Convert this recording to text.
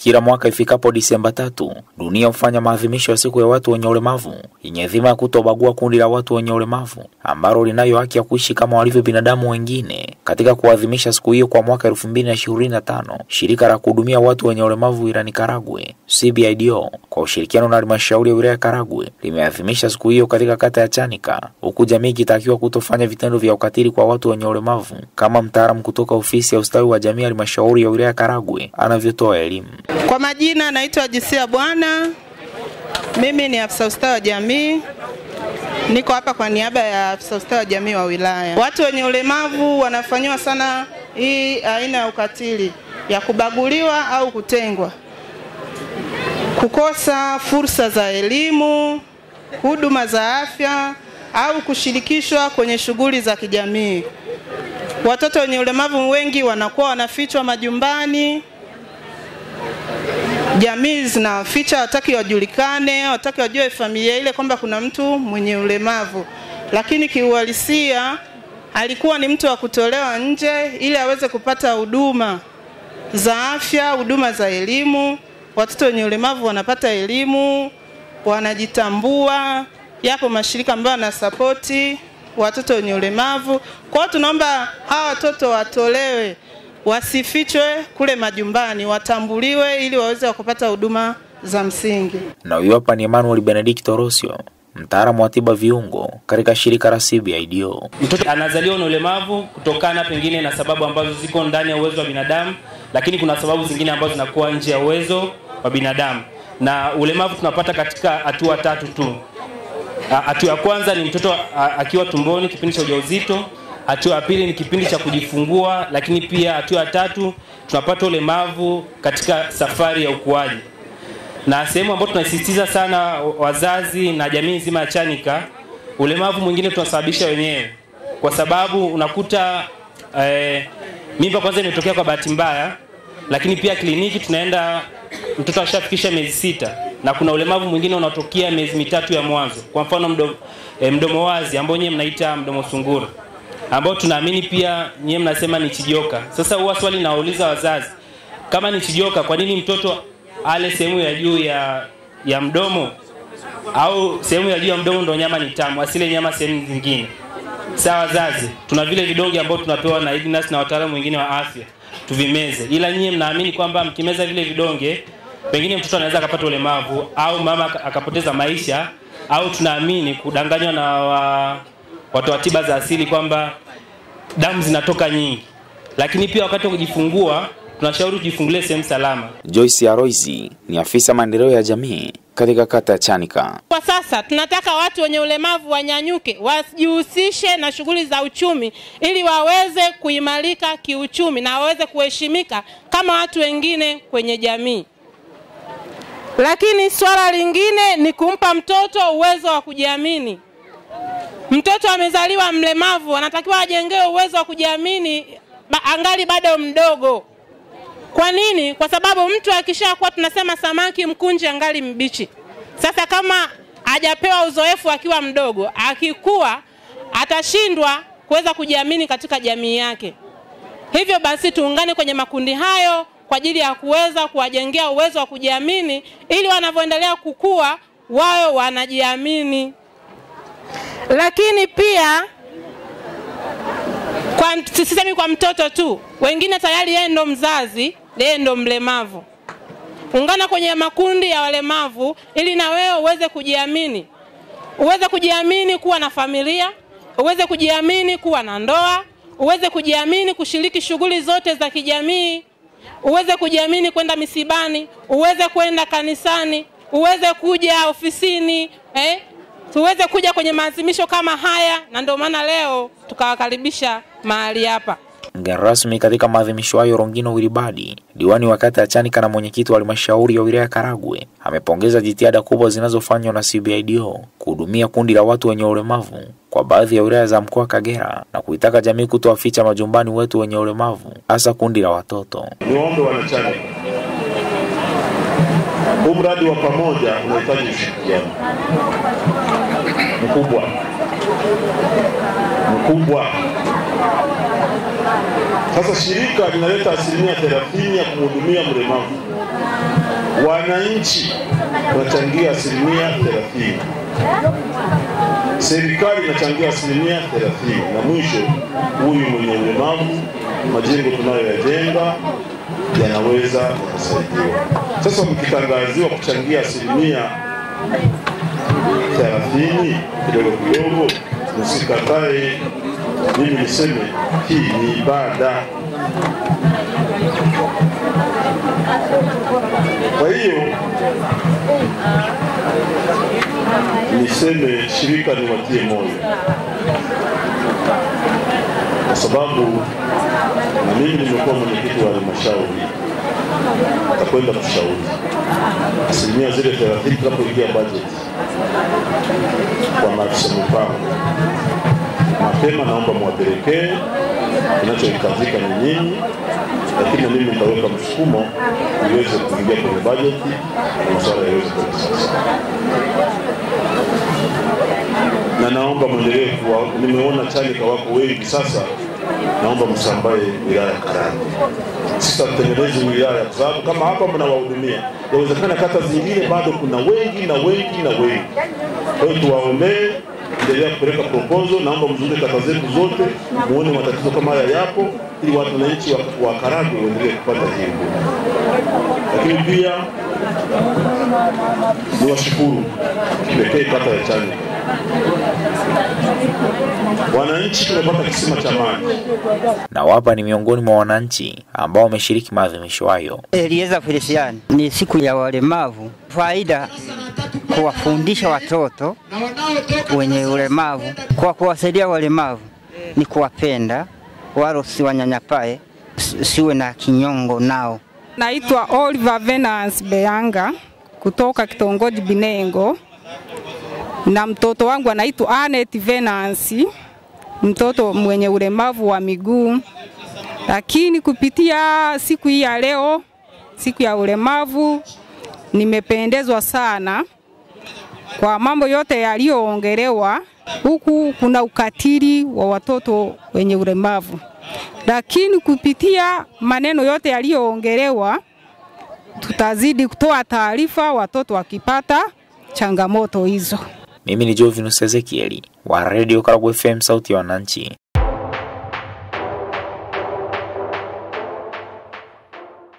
Kila mwaka ifikapo Disemba 3, dunia hufanya maadhimisho ya siku ya watu wenye ulemavu yenye dhima ya kutobagua kundi la watu wenye ulemavu ambalo linayo haki ya kuishi kama walivyo binadamu wengine. Katika kuadhimisha siku hiyo kwa mwaka 2025, shirika la kuhudumia watu wenye ulemavu wilayani Karagwe, CBIDO, kwa ushirikiano na halmashauri ya wilaya Karagwe, limeadhimisha siku hiyo katika kata ya Chanika, huku jamii ikitakiwa kutofanya vitendo vya ukatili kwa watu wenye ulemavu, kama mtaalamu kutoka ofisi ya ustawi wa jamii halmashauri ya wilaya Karagwe anavyotoa elimu. Kwa majina naitwa Jisia Bwana. Mimi ni afisa ustawi wa jamii. Niko hapa kwa niaba ya afisa ustawi wa jamii wa wilaya. Watu wenye ulemavu wanafanywa sana hii aina ya ukatili ya kubaguliwa au kutengwa, kukosa fursa za elimu, huduma za afya au kushirikishwa kwenye shughuli za kijamii. Watoto wenye ulemavu wengi wanakuwa wanafichwa majumbani. Jamii zinaficha, hataki wajulikane, hataki wajue familia ile kwamba kuna mtu mwenye ulemavu. Lakini kiuhalisia alikuwa ni mtu wa kutolewa nje ili aweze kupata huduma za afya, huduma za elimu. Watoto wenye ulemavu wanapata elimu, wanajitambua. Yapo mashirika ambayo yanasapoti watoto wenye ulemavu. Kwa hiyo tunaomba hawa watoto watolewe, wasifichwe kule majumbani, watambuliwe ili waweze kupata huduma za msingi. Na huyo hapa ni Emmanuel Benedicto Rosio, mtaalamu wa tiba viungo katika shirika la CBIDO. Mtoto anazaliwa na ulemavu kutokana pengine na sababu ambazo ziko ndani ya uwezo wa binadamu, lakini kuna sababu zingine ambazo zinakuwa nje ya uwezo wa binadamu. Na ulemavu tunapata katika hatua 3 tu. Hatua ya kwanza ni mtoto akiwa tumboni kipindi cha ujauzito. Hatua ya pili ni kipindi cha kujifungua, lakini pia hatua ya 3 tunapata ulemavu katika safari ya ukuaji. Na sehemu ambayo tunasisitiza sana wazazi na jamii nzima ya Chanika, ulemavu mwingine tunasababisha wenyewe. Kwa sababu unakuta mimba kwanza imetokea kwa bahati mbaya, lakini pia kliniki tunaenda mtoto ashafikisha miezi 6, na kuna ulemavu mwingine unatokea miezi 3 ya mwanzo. Kwa mfano mdomo wazi ambao nyewe mnaita mdomo sungura, ambao tunaamini pia nyewe mnasema ni chijoka. Sasa huwa swali nauliza wazazi, kama ni chijoka, kwa nini mtoto ale sehemu ya juu ya mdomo, au sehemu ya juu ya mdomo ndo nyama ni tamu, asile nyama sehemu zingine? Sawa wazazi, tuna vile vidonge ambao tunapewa na Ignas na wataalamu wengine wa afya tuvimeze, ila nyie mnaamini kwamba mkimeza vile vidonge pengine mtoto anaweza akapata ulemavu au mama akapoteza maisha, au tunaamini kudanganywa na watu wa tiba za asili kwamba damu zinatoka nyingi. Lakini pia wakati wa kujifungua tunashauri kujifungulia sehemu salama. Joyce Aroizi ni afisa maendeleo ya jamii katika kata ya Chanika. Kwa sasa tunataka watu wenye ulemavu wanyanyuke, wajihusishe na shughuli za uchumi ili waweze kuimarika kiuchumi na waweze kuheshimika kama watu wengine kwenye jamii. Lakini swala lingine ni kumpa mtoto uwezo wa kujiamini. Mtoto amezaliwa mlemavu, anatakiwa ajengewe uwezo wa kujiamini angali bado mdogo. Kwa nini? Kwa sababu mtu akishakuwa tunasema samaki mkunje angali mbichi. Sasa kama hajapewa uzoefu akiwa mdogo, akikua atashindwa kuweza kujiamini katika jamii yake. Hivyo basi tuungane kwenye makundi hayo kwa ajili ya kuweza kuwajengea uwezo wa kujiamini ili wanavyoendelea kukua wao wanajiamini. Lakini pia sisemi kwa mtoto tu, wengine tayari yeye ndo mzazi, yeye ndo mlemavu. Ungana kwenye makundi ya walemavu ili na wewe uweze kujiamini. Uweze kujiamini kuwa na familia, uweze kujiamini kuwa na ndoa, uweze kujiamini kushiriki shughuli zote za kijamii, uweze kujiamini kwenda misibani, uweze kwenda kanisani, uweze kuja ofisini, tuweze kuja kwenye maadhimisho kama haya, na ndio maana leo tukawakaribisha mahali hapa. Mgeni rasmi katika maadhimisho hayo Rongino Wilibadi, diwani wa kata ya Chanika na mwenyekiti wa halmashauri ya wilaya Karagwe, amepongeza jitihada kubwa zinazofanywa na CBIDO kuhudumia kundi la watu wenye ulemavu kwa baadhi ya wilaya za mkoa wa Kagera, na kuitaka jamii kutowaficha majumbani wetu wenye ulemavu, hasa kundi la watoto. Niombe wanachama, huu mradi wa pamoja unahitaji ushirikiano mkubwa. Sasa shirika linaleta 30% ya kumhudumia mlemavu. wananchi wanachangia 30%, serikali inachangia 30%, na mwisho huyu mwenye ulemavu, majengo tunayoyajenga yanaweza kusaidiwa. Sasa mkitangaziwa kuchangia 30% kidogo kidogo, msikatae. Mimi niseme hii ni ibada. Kwa hiyo niseme shirika niwatie moyo, kwa sababu na mimi nimekuwa mwenyekiti wa halmashauri, nitakwenda kushauri asilimia zile 30 tunapoingia budget kwa maafisa mipango mapema, naomba muwapelekee kinachohitajika ni nyinyi, lakini mimi nitaweka msukumo iweze kuingia kwenye budget na masuala yaweze kwenda sasa. Na naomba muendelee nimeona Chanika wako wengi sasa, naomba msambae wilaya ya Karagwe. Sisi tutengeneze wilaya, kwa sababu kama hapa mnawahudumia, inawezekana kata zingine bado kuna wengi na wengi na wengi. Kwa hiyo tuwaombee, endelea kupeleka proposal, naomba mzunguke kata zetu zote, muone matatizo kama haya yapo, ili wananchi wa Karagwe waendelee kupata hili. Lakini pia niwashukuru kipekee kata ya Chanika. Wananchi tumepata kisima cha maji. Na wapa ni miongoni mwa wananchi ambao wameshiriki maadhimisho hayo. Elieza Feliciani, ni siku ya walemavu. Faida kuwafundisha watoto wenye ulemavu, kwa kuwasaidia walemavu ni kuwapenda, wala si wanyanyapae, siwe na kinyongo nao. Naitwa Oliver Venance Beyanga kutoka kitongoji Binengo, na mtoto wangu anaitwa Anet Venance, mtoto mwenye ulemavu wa miguu. Lakini kupitia siku hii ya leo, siku ya ulemavu, nimependezwa sana kwa mambo yote yaliyoongelewa. Huku kuna ukatili wa watoto wenye ulemavu, lakini kupitia maneno yote yaliyoongelewa, tutazidi kutoa taarifa watoto wakipata changamoto hizo. Mimi ni Jovinus Ezekieli wa Radio Karagwe FM, sauti ya wananchi.